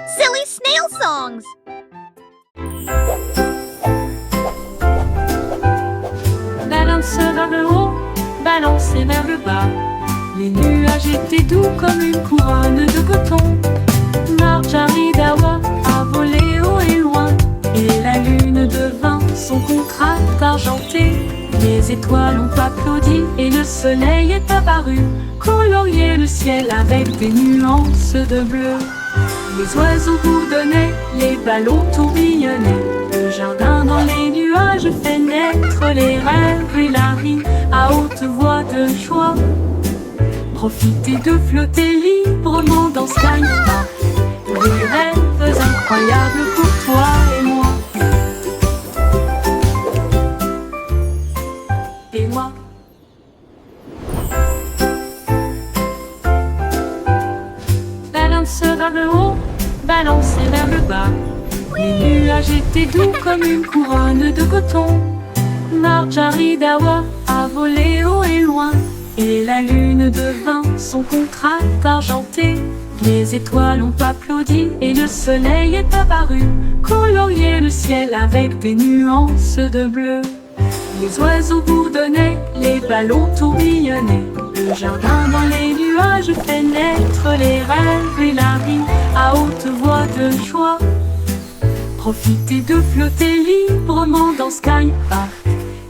Silly snail songs. Balance vers le haut, balancez vers le bas. Les nuages étaient doux comme une couronne de coton. Marjorie Dawa a volé haut et loin, et la lune devint son contraste argenté. Les étoiles ont applaudi et le soleil est apparu, colorier le ciel avec des nuances de bleu. Les oiseaux bourdonnaient, les ballons tourbillonnaient. Le jardin dans les nuages fait naître les rêves et la rime à haute voix de joie. Profitez de flotter librement dans Sky Park. Des rêves incroyables pour toi et moi. Et moi. Balance vers le haut, balancez vers le bas. Les nuages étaient doux comme une couronne de coton. Marjorie Dawa a volé haut et loin, et la lune devint son contraste argenté. Les étoiles ont applaudi et le soleil est apparu, colorier le ciel avec des nuances de bleu. Les oiseaux bourdonnaient, les ballons tourbillonnaient. Le jardin dans les nuages fait naître les rêves et la rime à haute voix de joie. Profitez de flotter librement dans Sky Park.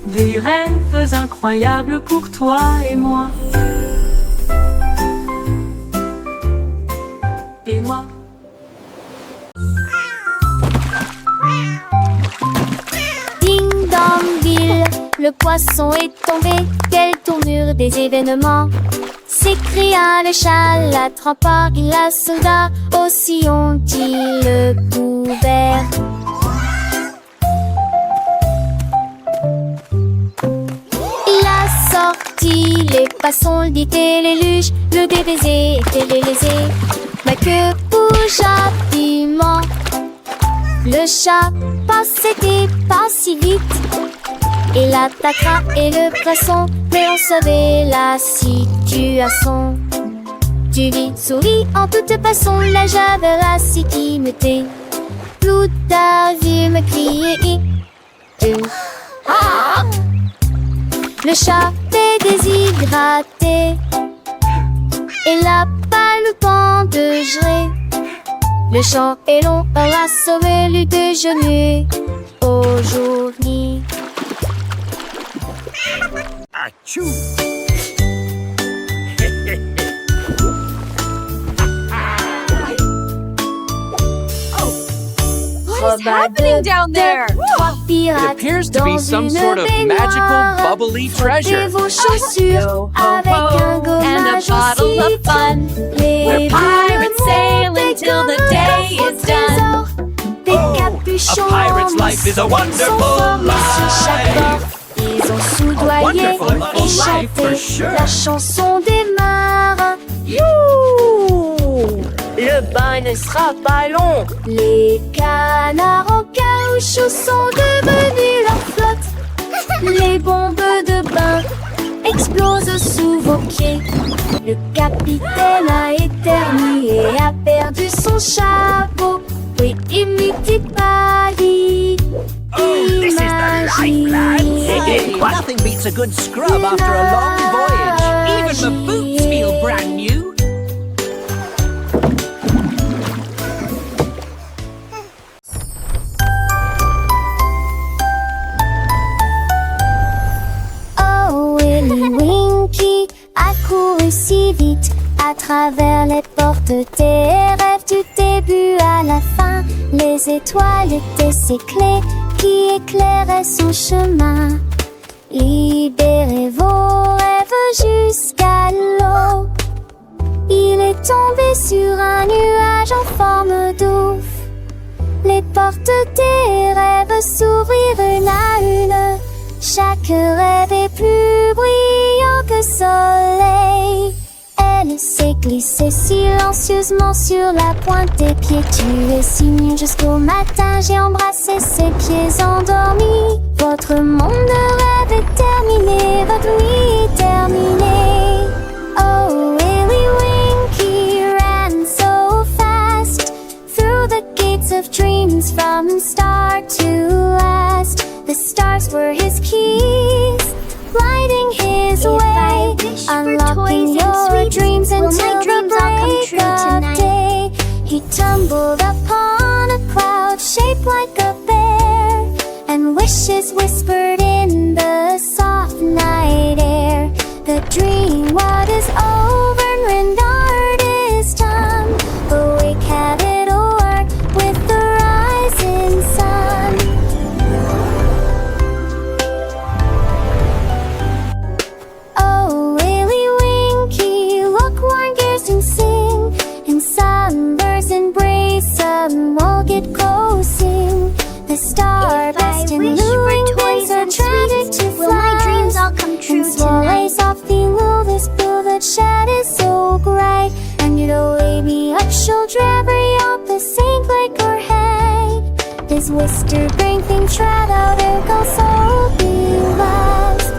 Des rêves incroyables pour toi et moi. Et moi. Ding dong bill, le poisson est tombé. Quelle tournure des événements! S'écria le chat, l'attrapant la soldat. Aussi ont-ils le couvert. Il a sorti les poissons, le dit et les luges. Le débaisé était lésé. Ma queue bouge rapidement. Le chat passait pas si vite. Il attaquera et le poisson, mais on savait la situation. Tu vis, souris en toute façon, la javéracité me tait. Plus tard, vu me crier. Le chat est déshydraté et la palme pend de gelée. Le champ est long, on a sauvé le déjeuner aujourd'hui. Achou! What is happening down there? It appears to be some sort of magical, bubbly treasure. Vos chaussures avec un gommage and a bottle of fun. We're pirates sail until the day is done. Des A capuchons pirate's life is a wonderful life. Ils ont soudoyé wonderful et life for chanté sure. la chanson des marins. Le bain ne sera pas long. Les canards en caoutchouc sont devenus leur flotte. Les bombes de bain explosent sous vos pieds. Le capitaine a éternué et a perdu son chapeau. Oui, imitez Paris. This is the life, lads. Nothing beats a good scrub after a long voyage. Even the boots feel brand new. Oh, Willy Winky a couru si vite à travers les portes des rêves du début à la fin. Les étoiles étaient ses clés qui éclairaient son chemin. Libérez vos rêves jusqu'à l'eau. Il est tombé sur un nuage en forme d'ouf. Les portes des rêves s'ouvrirent une à une. Chaque rêve est plus brillant que soleil. Elle s'est glissée silencieusement sur la pointe des pieds. Tu es si mignon jusqu'au matin. J'ai embrassé ses pieds endormis. Votre monde de rêve est terminé. Votre nuit est terminée. Oh, Willy Winky ran so fast through tumbled upon a cloud shaped like a bear, and wishes whispered in the soft night air. The dream what is over and rendered is done. Awake have it o'er with the rising sun. Oh, Willy Winky, look, warn gears and sing. In sunbursts embrace them, all get closing. The starburst and luring days are tragic to fly. Will my dreams all come true tonight? Softly lull this blue that shed is so bright. And you know, baby, up she'll drabbery up the sink like her head. This wister brain thing trad out her go so be lost.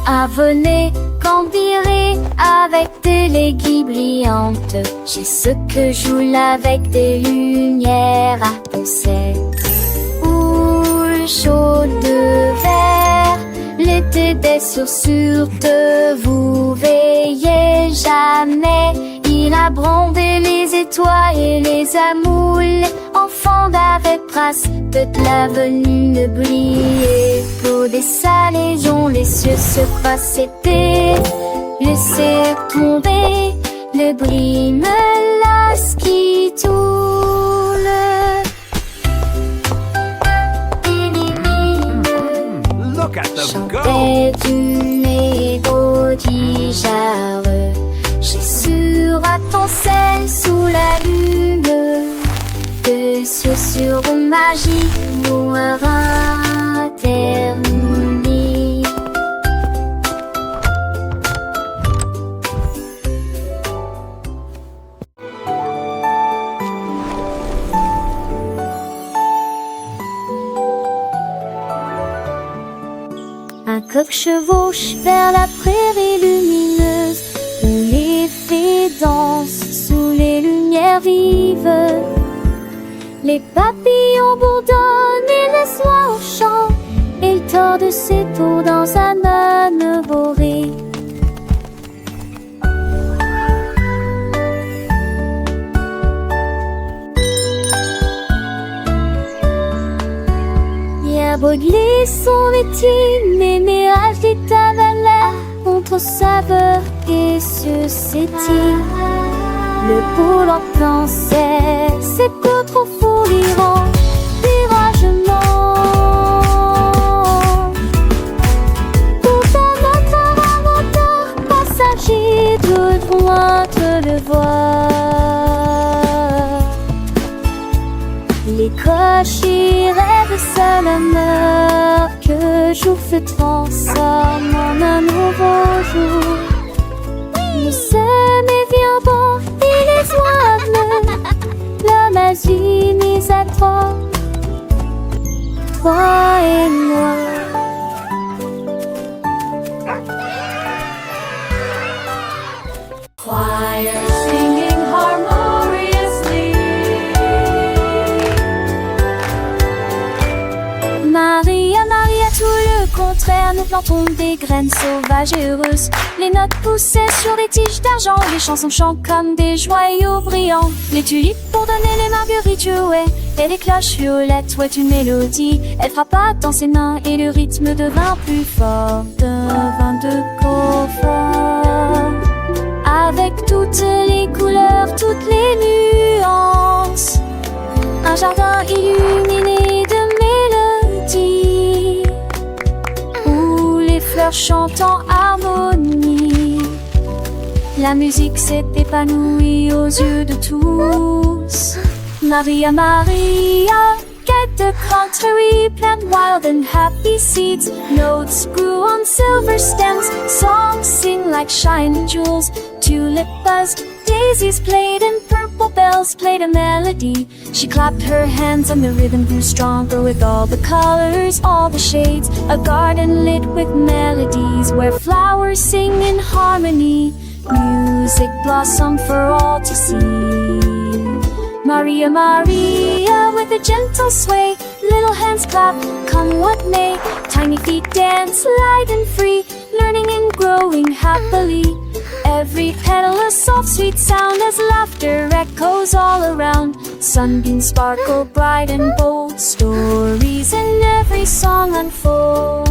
À voler, cambirer avec des l'aiguille brillante. J'ai ce que joue avec des lumières à penser. Ou chaud de verre, l'été des chaussures de vous veillez jamais. Il a brandé les étoiles et les amoules. Enfants d'avec trace de l'avenue briller. Pour des salaisons, les cieux se croisent, c'était laisser tomber le bris me lasse qui tourne. Look at them go! Chantait du négociable. J'ai sur à ton sel sous la lune. De sur magie pour terminé. Un coq chevauche vers la prairie lumineuse, où les fées dansent sous les lumières vives. Les papillons bourdonnent et laissent l'oie au chant, et il tord ses tours dans sa manne borée. Bien brûlé son métier, les ménages des tavalets contre saveur et ce s'étire. Le pôle en pensait, c'est que trop fou l'Iran, viragement. Pourtant notre inventeur, passager de loin te le voir. Les cochers rêvent seul honneur, que jour se transforme en un nouveau jour. Nous sommes bien bons et les oies, l'homme a unis à toi et moi. Choir singing harmoniously. Maria, Maria, tout le contraire, nous plantons des graines sauvages et heureuses. Les notes poussaient sur des tiges d'argent, les chansons chantent comme des joyaux brillants. Les tulipes pour donner les marguerites jouaient, et les cloches violettes jouaient une mélodie. Elle frappa dans ses mains et le rythme devint plus fort, devint de confort. Avec toutes les couleurs, toutes les nuances, un jardin illuminé de mélodies, où les fleurs chantent en harmonie. La musique s'est épanouie aux yeux de tous. Maria, Maria, get the contrary, plant wild and happy seeds. Notes grew on silver stems, songs sing like shining jewels. Tulip buzzed, daisies played, and purple bells played a melody. She clapped her hands and the rhythm grew stronger with all the colors, all the shades. A garden lit with melodies where flowers sing in harmony. Music blossomed for all to see. Maria, Maria, with a gentle sway, little hands clap, come what may. tiny feet dance light and free, learning and growing happily. Every petal a soft sweet sound as laughter echoes all around. Sunbeams sparkle bright and bold, stories in every song unfold.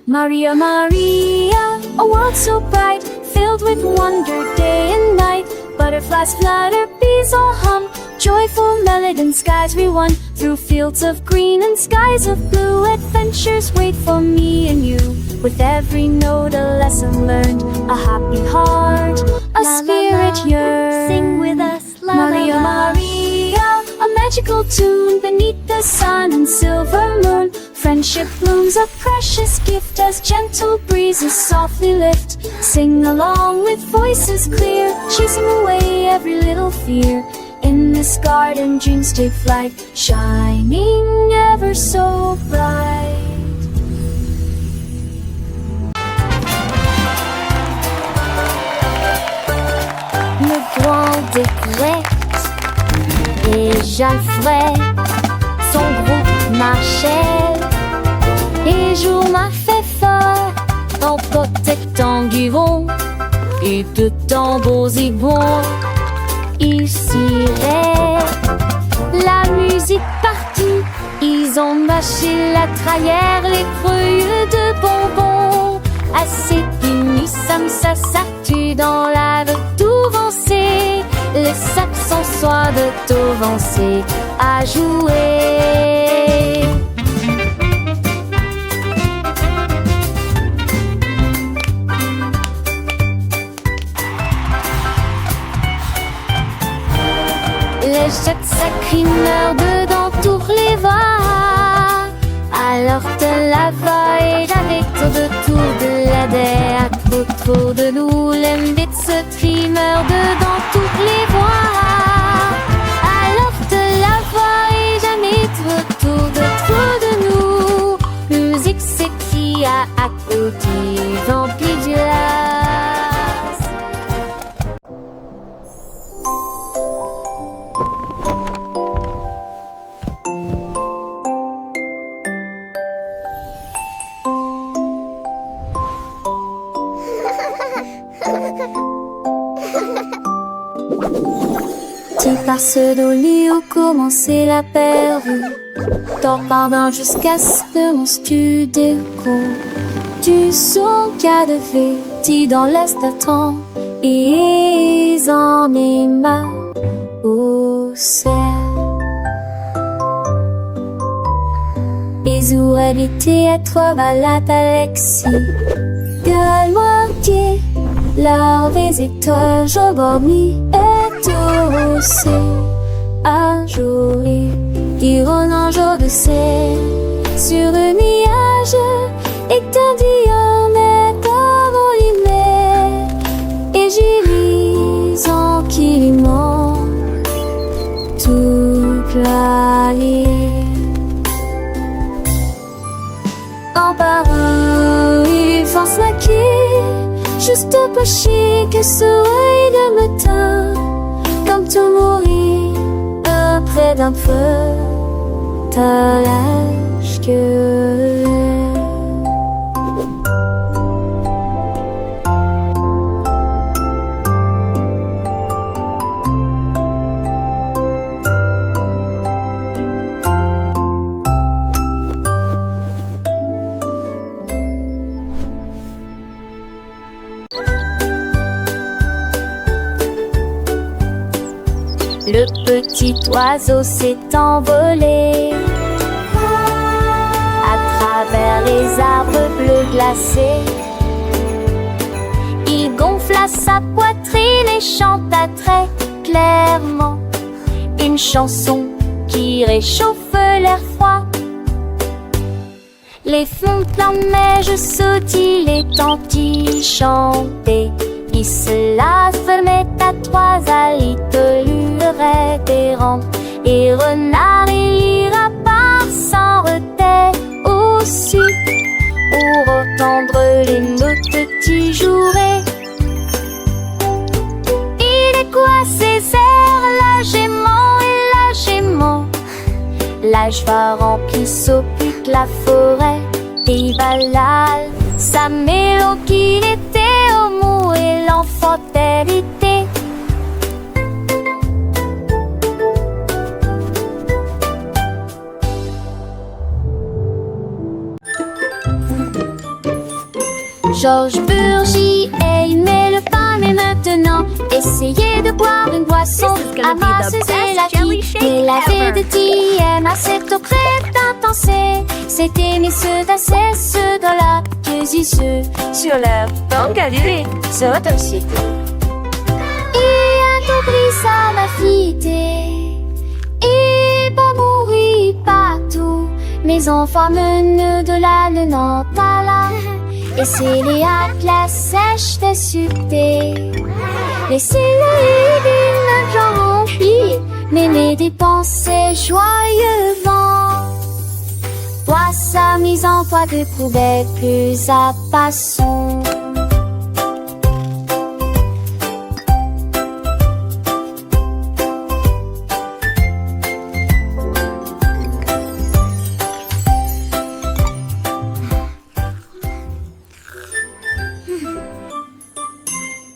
Maria, Maria, a world so bright, filled with wonder day and night. Butterflies flutter, bees all hum, joyful melody and skies we won. Through fields of green and skies of blue, adventures wait for me and you. With every note a lesson learned, a happy heart, a spirit yearns. Sing with us, la Maria, la la. Maria, a magical tune beneath the sun and silver moon. Friendship blooms a precious gift as gentle breezes softly lift. Sing along with voices clear, chasing away every little fear. In this garden dreams take flight, shining ever so bright. Le grand découverte et Jalfred, son groupe marchait. Et jour m'a fait fort en protectant Guivon et de tambours zigons. Ils ciraient la musique partout. Ils ont mâché la trahère, les creux de bonbons. Assez punis, ça s'artue dans la de tout vancer. Les saxons soient de tout vancer à jouer. Les jets sacrimeurs dedans tous les voix. Alors de la voix et avec autour de la der. Autour de nous, l'embête se trimeur dedans toutes les voix. Alors de la voix et jamais autour de nous. Musique s'écrie à côté, vampire du lac. Tu passes d'Oli où commençait la pervue. T'en pardon jusqu'à ce que mon studio. Tu son cas de fête dans l'est attend. Et ils en aiment au ciel. Ils auraient habité à trois balades Alexis. Gueule moitié, leur visiteur, je dormis. C'est un jour qui rôde un jour de ciel sur le nuage et t'en dis on est envolé et j'y lis en kiliment toute la ligne en parole il force la quille juste pas chic que soleil de matin. Comme tout mourir près d'un feu, t'as l'âge que le petit oiseau s'est envolé à travers les arbres bleus glacés. Il gonfla sa poitrine et chanta très clairement une chanson qui réchauffe l'air froid. Les fontaines de neige sautillent, les tantilles chantaient. Il se fermait à trois allitolures révérends. Et renard et lapin s'en retaient aussi pour entendre les notes qui joueraient. Il est quoi ces airs, la gémant, l'âge va remplir s'occupe la forêt. pays Valhall. Sa mélodie qu'il était au mou et l'enfant était. Georges Burgy aimait le pain, mais maintenant essayez de boire une boisson amasseuse et la vie. Et la vie de TM à cette eau crête intense. C'était mes ceux d'assez, ceux dans la ceux sur la banque à l'île, c'est un site. Et un compris ça m'a fité. Et pas mourir partout. Mes enfants menent de la Nantes. Et c'est les atlas sèches de succès. Laissez-les d'une genre remplie, mais mes dépensées joyeusement. Toi, sa mise en foi de poubelle plus à passons.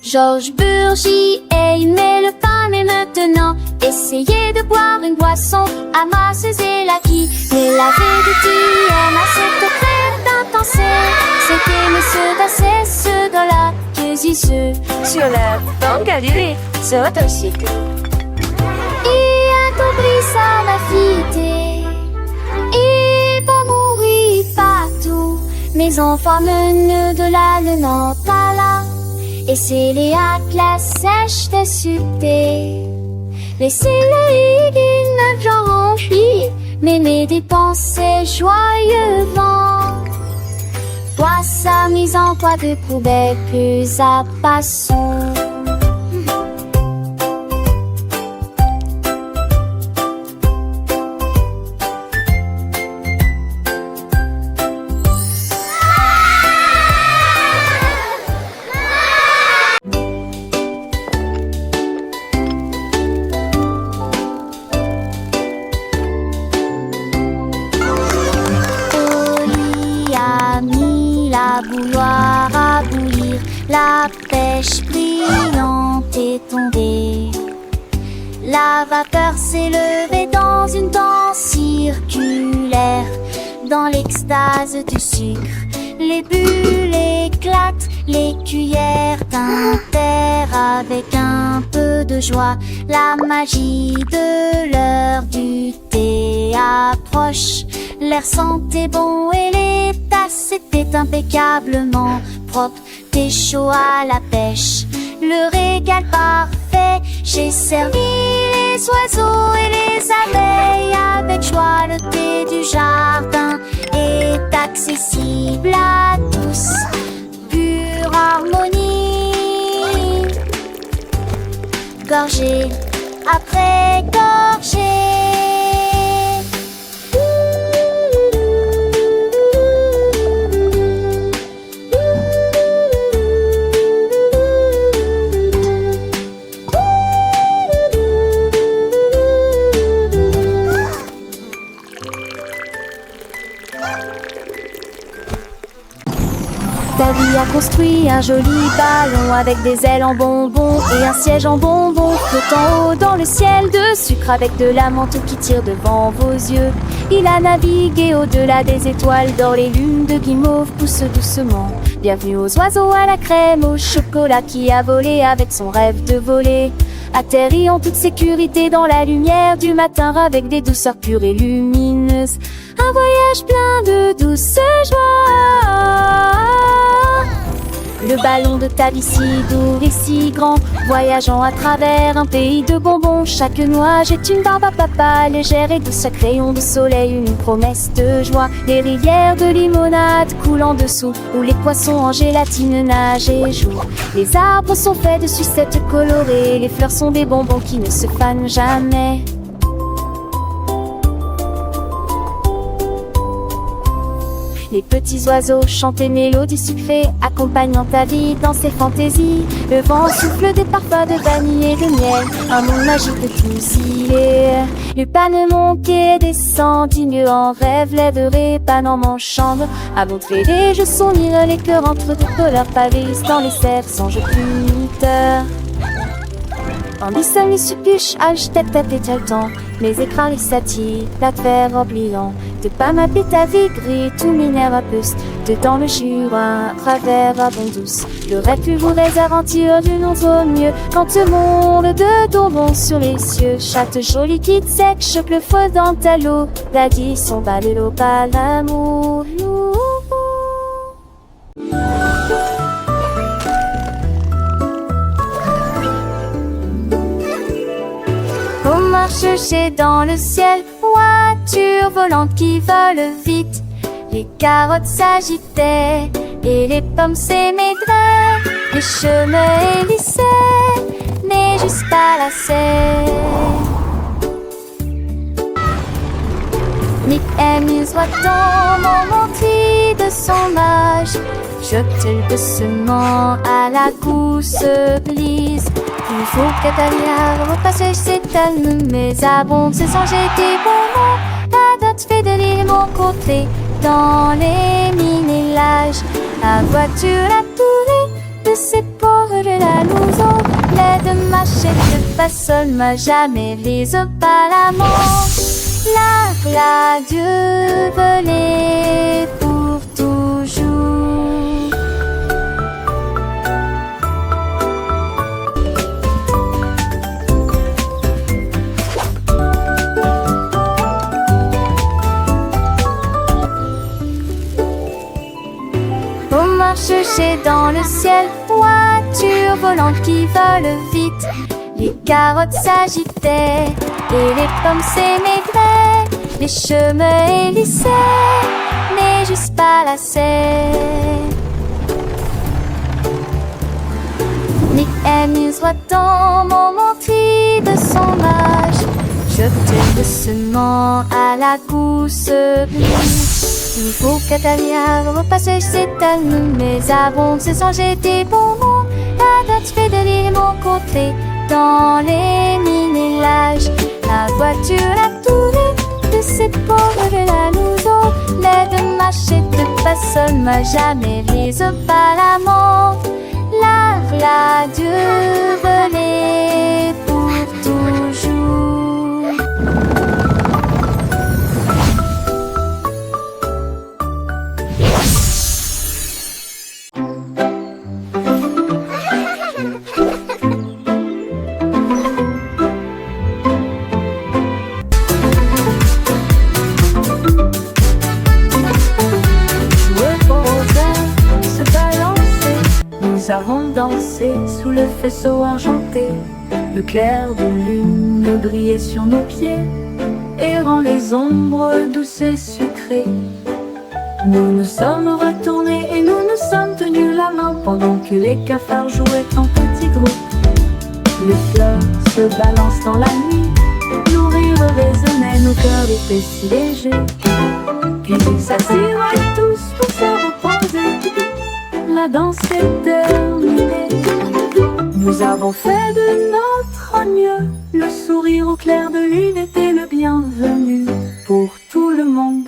Georges Burgy aimait le pain, mais maintenant essayez de boire une boisson amasseuse et la qui. Mais la vie de TM à cette crête intense. C'était mes ceux d'assez, ceux dans la ceux sur la banque à l'île, c'est un site. Et un compris ça m'a fité. Et pas mourir partout. Mes enfants menent de la Nantes à la. Et c'est les atlas sèches de succès. Laissez-les d'une genre remplie, mais mes dépensées joyeusement. Toi, sa mise en poids de poubelle plus à passons. Bouilloire à bouillir, la pêche brillante est tombée. La vapeur s'est levée dans une danse circulaire. Dans l'extase du sucre, les bulles éclatent, les cuillères tintèrent avec un peu de joie. La magie de l'heure du thé approche. L'air sentait bon et les tasses étaient impeccablement propres. Thé chaud à la pêche, le régal parfait. J'ai servi les oiseaux et les abeilles avec joie. Le thé du jardin est accessible à tous. Pure harmonie, gorgée après gorgée. Davy a construit un joli ballon avec des ailes en bonbons et un siège en bonbons flottant haut dans le ciel de sucre avec de la menthe qui tire devant vos yeux. Il a navigué au-delà des étoiles d'or, les lunes de guimauve poussent doucement. Bienvenue aux oiseaux à la crème, au chocolat qui a volé avec son rêve de voler. Atterri en toute sécurité dans la lumière du matin avec des douceurs pures et lumineuses. Un voyage plein de douce joie. Le ballon de Davy si doux et si grand, voyageant à travers un pays de bonbons. Chaque noix jette une barbe à papa, légère et douce, chaque rayon de soleil une promesse de joie. Les rivières de limonade coulent en dessous, où les poissons en gélatine nagent et jouent. Les arbres sont faits de sucettes colorées, les fleurs sont des bonbons qui ne se fanent jamais. Les petits oiseaux chantent des mélodies sucrées, accompagnant ta vie dans ses fantaisies. Le vent souffle des parfums de vanille et de miel, un monde magique de fusillés. Le panemon qui descend, digne en rêve, lèverait panorment chambre. À montrer les jeux s'unir les cœurs entre deux couleurs pavées dans les cerfs songes puniteurs. En seul les suppuches, tête et le temps. Les écrans, les satis, la terre oubliant. De pas m'appeler ta vie gris, tout minerve plus. Dedans le Jura, travers à bon douce. Le rêve plus vous les aventures d'une autre mieux. Quand le monde de tombons sur les cieux. Chatte jolie qui te sec, choque le feu dans ta l'eau. La dit son bas de l'eau, pas l'amour. Chercher dans le ciel, voiture volante qui vole vite. Les carottes s'agitaient et les pommes s'émaidraient. Les chemins hélissaient, mais juste pas la serre. Nick amuse voit-on montrer de son âge. Jette-t-il doucement à la gousse glisse. Il faut qu'Atalia repasse ses calmes, mais abonde se songer des moments. La date fait de l'île mon côté, dans les mini-lages. La voiture a tourné de ses pauvres de la louson. L'aide de ma chèque de façon m'a jamais vise pas la mort. La Dieu volée pour toujours. Chercher dans le ciel, voiture volante qui vole vite. Les carottes s'agitaient et les pommes s'émaidraient. Les chemins hélissaient, mais juste pas la serre. Nick amuse voit-on montrer de son âge. Jette doucement à la gousse glisse. Il faut qu'Atalia repasse ses talons, mais abonde se songer des bonbons. La date fait de l'île mon côté, dans les mini-lages. La voiture a tourné de ses pauvres de la louson. L'aide de marcher de personne m'a jamais vise pas la mort. La Dieu volée pour toujours. Nous avons dansé sous le faisceau argenté. Le clair de lune brillait sur nos pieds, errant les ombres douces et sucrées. Nous nous sommes retournés et nous nous sommes tenus la main pendant que les cafards jouaient en petits groupes. Les fleurs se balancent dans la nuit, nos rires résonnaient, nos cœurs étaient si légers. Puis ils s'assirent tous pour se reposer. La danse est terminée. Nous avons fait de notre mieux. Le sourire au clair de lune était le bienvenu pour tout le monde.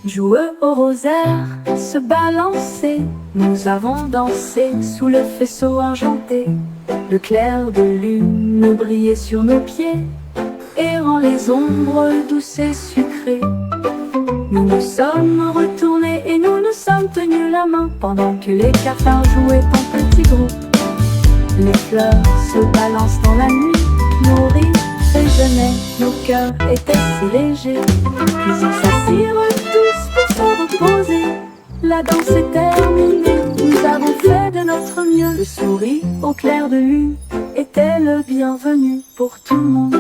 Jouer au rosaire, se balancer. Nous avons dansé sous le faisceau argenté. Le clair de lune brillait sur nos pieds, errant les ombres douces et sucrées. Nous nous sommes retournés et nous nous sommes tenus la main pendant que les cafards jouaient en petits groupes. Les fleurs se balancent dans la nuit, nos rires résonnaient, nos cœurs étaient si légers. Puis ils s'assirent tous pour se reposer. La danse est terminée, nous avons fait de notre mieux. Le sourire au clair de lune était le bienvenu pour tout le monde.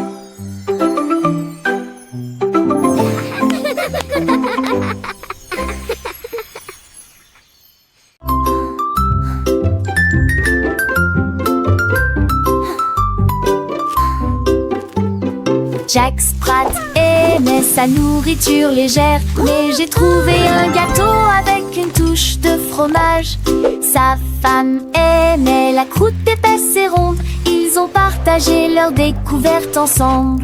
Jack Sprat aimait sa nourriture légère, mais j'ai trouvé un gâteau avec une touche de fromage. Sa femme aimait la croûte épaisse et ronde. Ils ont partagé leur découverte ensemble.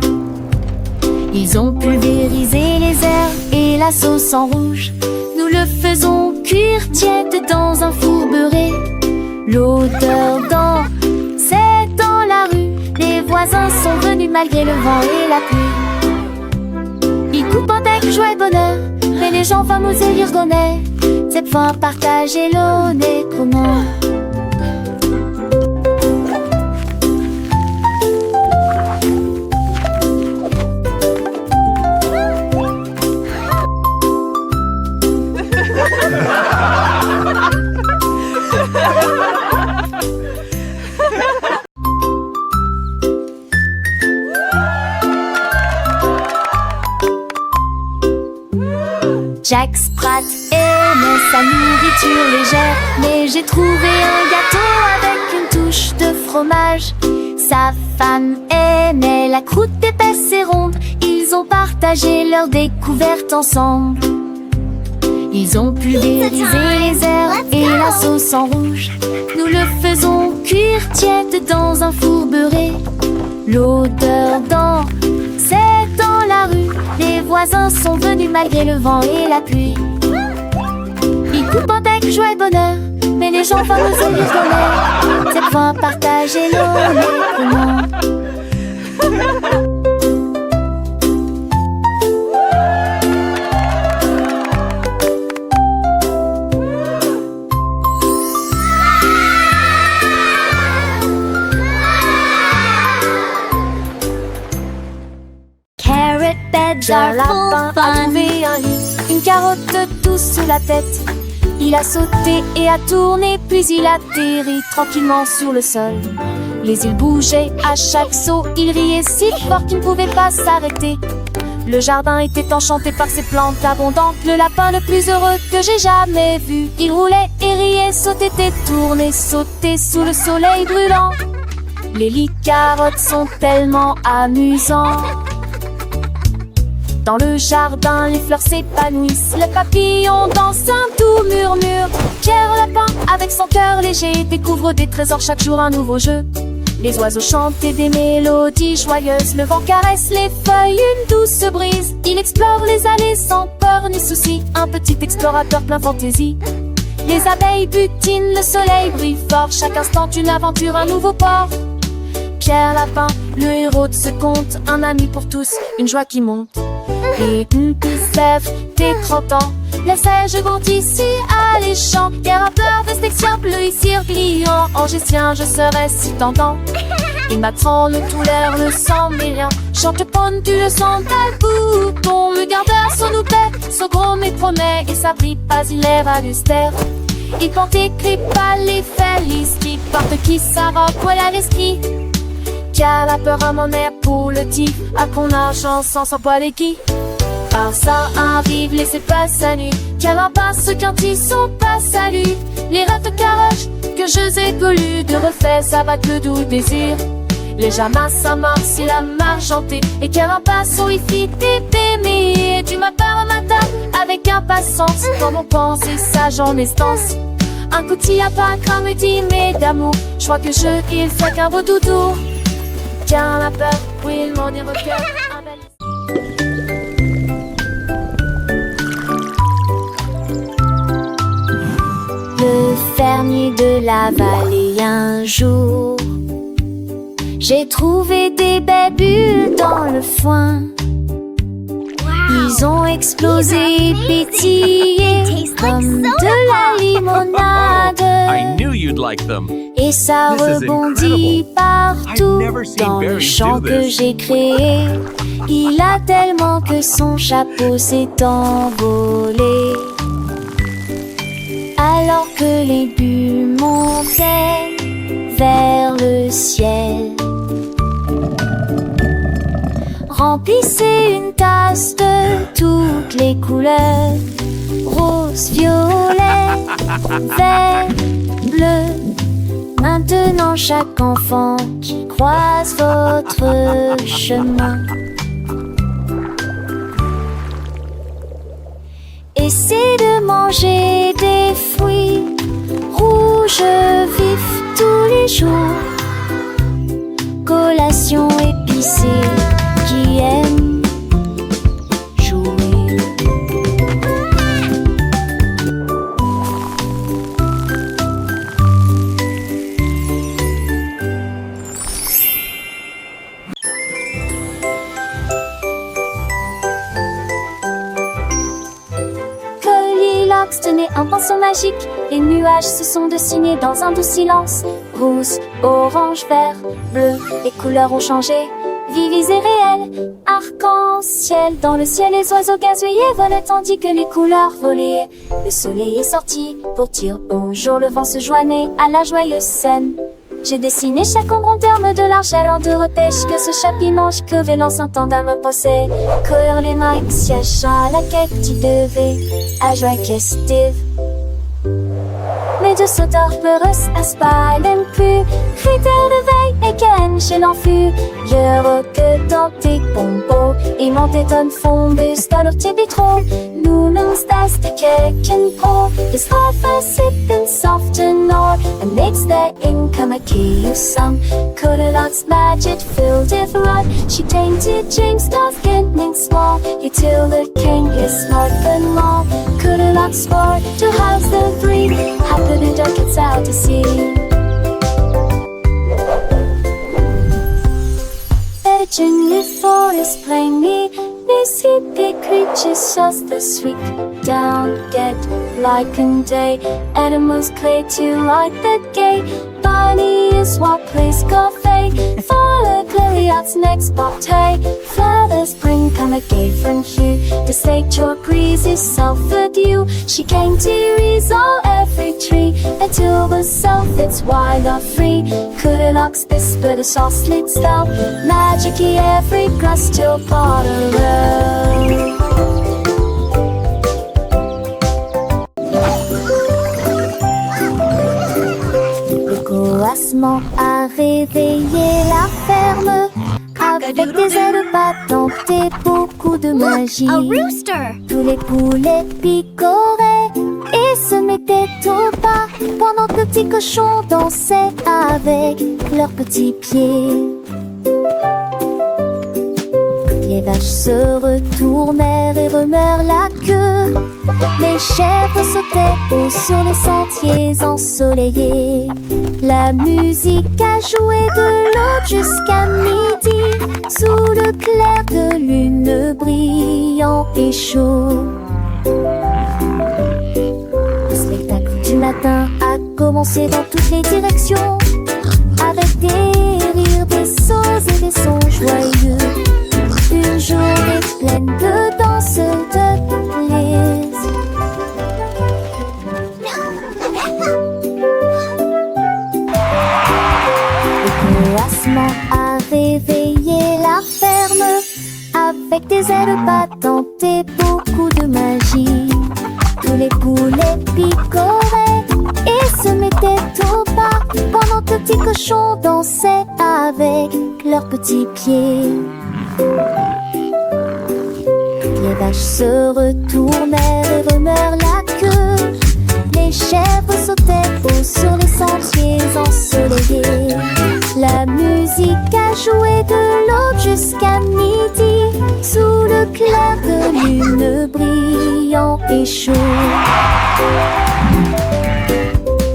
Ils ont pulvérisé les herbes et la sauce en rouge. Nous le faisons cuire tiède dans un four beurré. L'odeur c'est dans la rue. Les voisins sont venus malgré le vent et la pluie. Ils coupent avec joie et bonheur, mais les gens fameux et l'irgonais. Cette fois partagez l'honnête comment. Jack Sprat aimait sa nourriture légère, mais j'ai trouvé un gâteau avec une touche de fromage. Sa femme aimait la croûte épaisse et ronde. Ils ont partagé leur découverte ensemble. Ils ont pulvérisé les herbes et la sauce en rouge. Nous le faisons cuire tiède dans un four beurré. L'odeur c'est dans la rue. Les voisins sont venus malgré le vent et la pluie. Ils coupent avec joie et bonheur, mais les gens fameux et l'irgonais. Cette fois partagez l'honnêtement. Are full A fun. trouvé un lit, une carotte douce sous la tête. Il a sauté et a tourné, puis il atterrit tranquillement sur le sol. Les îles bougeaient à chaque saut, il riait si fort qu'il ne pouvait pas s'arrêter. Le jardin était enchanté par ses plantes abondantes. Le lapin le plus heureux que j'ai jamais vu. Il roulait et riait, sautait et tournait, sautait sous le soleil brûlant. Les lits carottes sont tellement amusants. Dans le jardin, les fleurs s'épanouissent. Le papillon danse un doux murmure. Pierre Lapin, avec son cœur léger, découvre des trésors chaque jour, un nouveau jeu. Les oiseaux chantent des mélodies joyeuses. Le vent caresse les feuilles, une douce brise. Il explore les allées sans peur ni souci. Un petit explorateur plein fantaisie. Les abeilles butinent, le soleil brille fort. Chaque instant une aventure, un nouveau port. Pierre Lapin, le héros de ce conte. Un ami pour tous, une joie qui monte. Et une sève des 30 ans. Les seiges vont ici alléchants. Guerre à peur, vestexien, bleu ici pliant. Angestien, je serai si tentant. Il m'apprend le tout l'air, le sang mais rien. Chante ponte, tu le sens tel bouton. Le gardeur son nous paie, son gros mais promet. Et ça brille pas, il est valustère. Il porte écrit pas les felices. Qui porte qui sa robe, voilà l'esprit. Qui a la peur à mon air pour le tif. À qu'on argent sans s'en poil et qui. Par ça arrive, laissez pas sa nuit. Car en passe qu'un tisson passe à lui. Les rêves de caroche que je ai colus. De refait, ça va que le doux désir. Les jamas s'amorcent, il a marchanté. Et car en passe, on y fit des bémés. Tu m'appelles au matin avec impatience. Dans mon pensée sage en estance. Un coup de à pas craint me dit mais d'amour. Je crois que il fait qu'un beau doudou. Tiens la peur, oui il m'en est recueil. Le fermier de la vallée un jour. J'ai trouvé des belles bulles dans le foin. Ils ont explosé et pétillé comme de la limonade. I knew you'd like them. Et ça This is rebondit incredible. partout I've never seen dans le berries champ do que this. j'ai créé. Il a tellement que son chapeau s'est envolé. Alors que les bulles montaient vers le ciel. Remplissez une tasse de toutes les couleurs. Rose, violet, vert, bleu. Maintenant chaque enfant qui croise votre chemin cesser de manger des fruits rouges vifs tous les jours. Collation épicée qui aime jouer. Goldilocks tenait un pinceau magique. Les nuages se sont dessinés dans un doux silence. Rouge, orange, vert, bleu, les couleurs ont changé. Vives et réelles, arc-en-ciel. Dans le ciel, les oiseaux gazouillaient volaient tandis que les couleurs volaient. Le soleil est sorti pour dire bonjour. Le vent se joignait à la joyeuse scène. J'ai dessiné chaque ombre en termes de l'argent de repêche. Que ce chat mange que vélan s'entendant me possède. Courir les mains, siège à la quête, tu devais à joie festive. Mais de sauteurs peureux à spa n'aime plus. Critère de veille et ken chez l'enfus. Heureux que dans tes pompos et mon téton fond dans leur petit bitron. Nous nous das de keken pro. Is half a sip and soft and all. And makes the income a key of some. Goldilocks magic filled with rod. She tainted James Doth getting small. You till the king is smart and long. Goldilocks sport to house the three. Happy the duck it's out to sea. Virginia forest plainly. These hippie creatures just the sweet down get like and day. Animals clay to like the gay. Bunny is what plays coffee. Follow Goldilocks next bottle. Flowers bring come a gay from hue. The state your breeze is self-fed you. She came to resolve every tree until the self it's wild or free. Goldilocks whisper the soft slit spell. Magic-y every grass till part around. Le coassement a réveillé la ferme. Avec des ailes battantes et beaucoup de magie. Tous les poulets picoraient et se mettaient au pas pendant que le petit cochon dansait avec leurs petits pieds. Les vaches se retournèrent et remuèrent la queue. Les chèvres sautaient haut sur les sentiers ensoleillés. La musique a joué de l'aube jusqu'à midi, sous le clair de lune brillant et chaud. Le spectacle du matin a commencé dans toutes les directions, avec des rires, des sauts et des sons joyeux. Une journée pleine de danse, de plaisir. Le coassement a réveillé la ferme, avec des ailes battantes et beaucoup de magie. Tous les poulets picoraient et se mettaient au pas pendant que le petit cochon dansait avec leurs petits pieds. Les vaches se retournèrent et remuèrent la queue. Les chèvres sautaient haut sur les sentiers ensoleillés. La musique a joué de l'aube jusqu'à midi, sous le clair de lune brillant et chaud.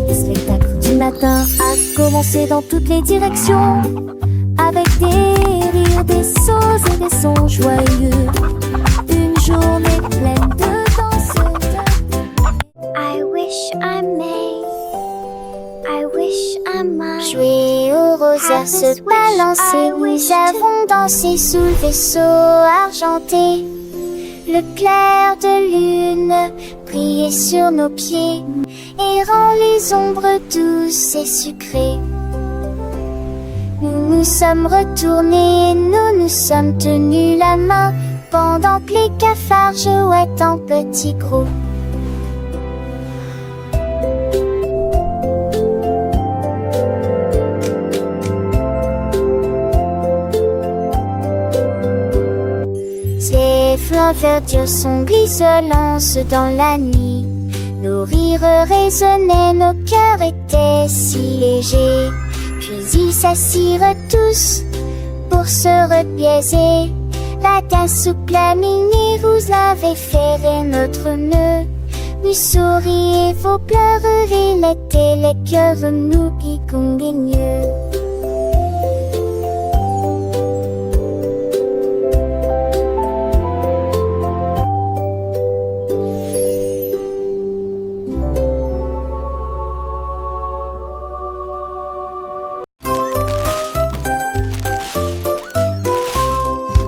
Le spectacle du matin a commencé dans toutes les directions, avec des rires, des sauts et des sons joyeux. Une journée pleine de danse. I wish I may, I wish I might. Jouer au rosaire, se balancer, nous avons dansé sous le vaisseau argenté. Le clair de lune brillait sur nos pieds et rend les ombres douces et sucrées. Nous nous sommes retournés, nous nous sommes tenus la main, pendant que les cafards jouaient en petits groupes. les flancs verdure sombre se lancent dans la nuit. Nos rires résonnaient, nos cœurs étaient si légers. Puis ils s'assirent tous pour se repiaiser. La danse souple à minuit, vous avez ferré notre nœud. Vous souriez, vos pleurs relaient les cœurs, nous qui conguigneux.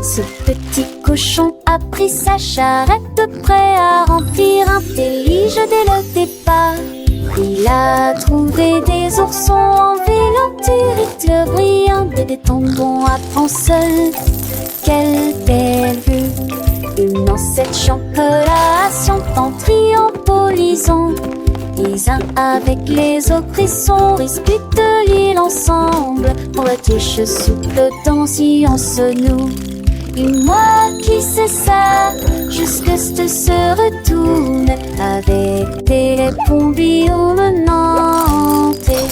Ce petit cochon a pris sa charrette, prêt à remplir un délige dès le départ. Il a trouvé des oursons en vélanture, éclairs brillants, des tombons à prendre seul. Quelle belle vue! Une ancêtre chantelation en triombolisant. Les uns avec les autres, ils sont disputent l'île ensemble. Pour la touche souple dans science nous. Et moi qui sais ça, jusque se retourne avec des bombillons menantés.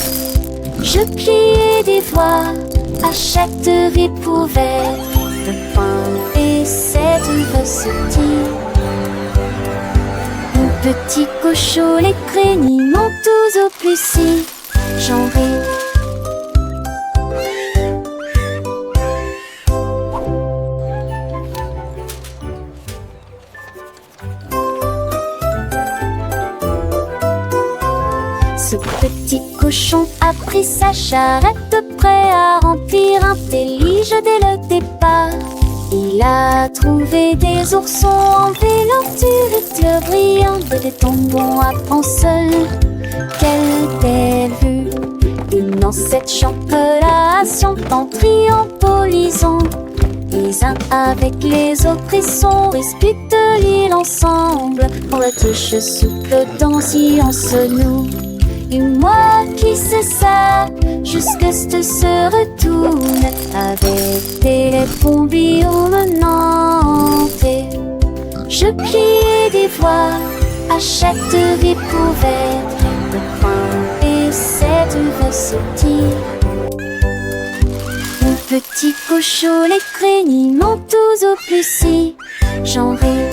Je pliais des voix à chaque découverte de pain et cette recetille. Mon petit cochon, les craigniments tous au plus si j'en ris. Ce petit cochon a pris sa charrette, prêt à remplir un délige dès le départ. Il a trouvé des oursons en vélanture, éclairs brillants, des tombons à prendre seul. Quelle belle vue! Une ancêtre chantelation en triombolisant. Les uns avec les autres, ils sont disputent l'île ensemble. Pour la touche souple dans science nous. Et moi qui sais ça, jusque se retourne avec des bombillons menantés. Je pliais des voix à chaque découverte de pain et cette recetille. Mon petit cochon, les craigniments tous au plus si j'en ris.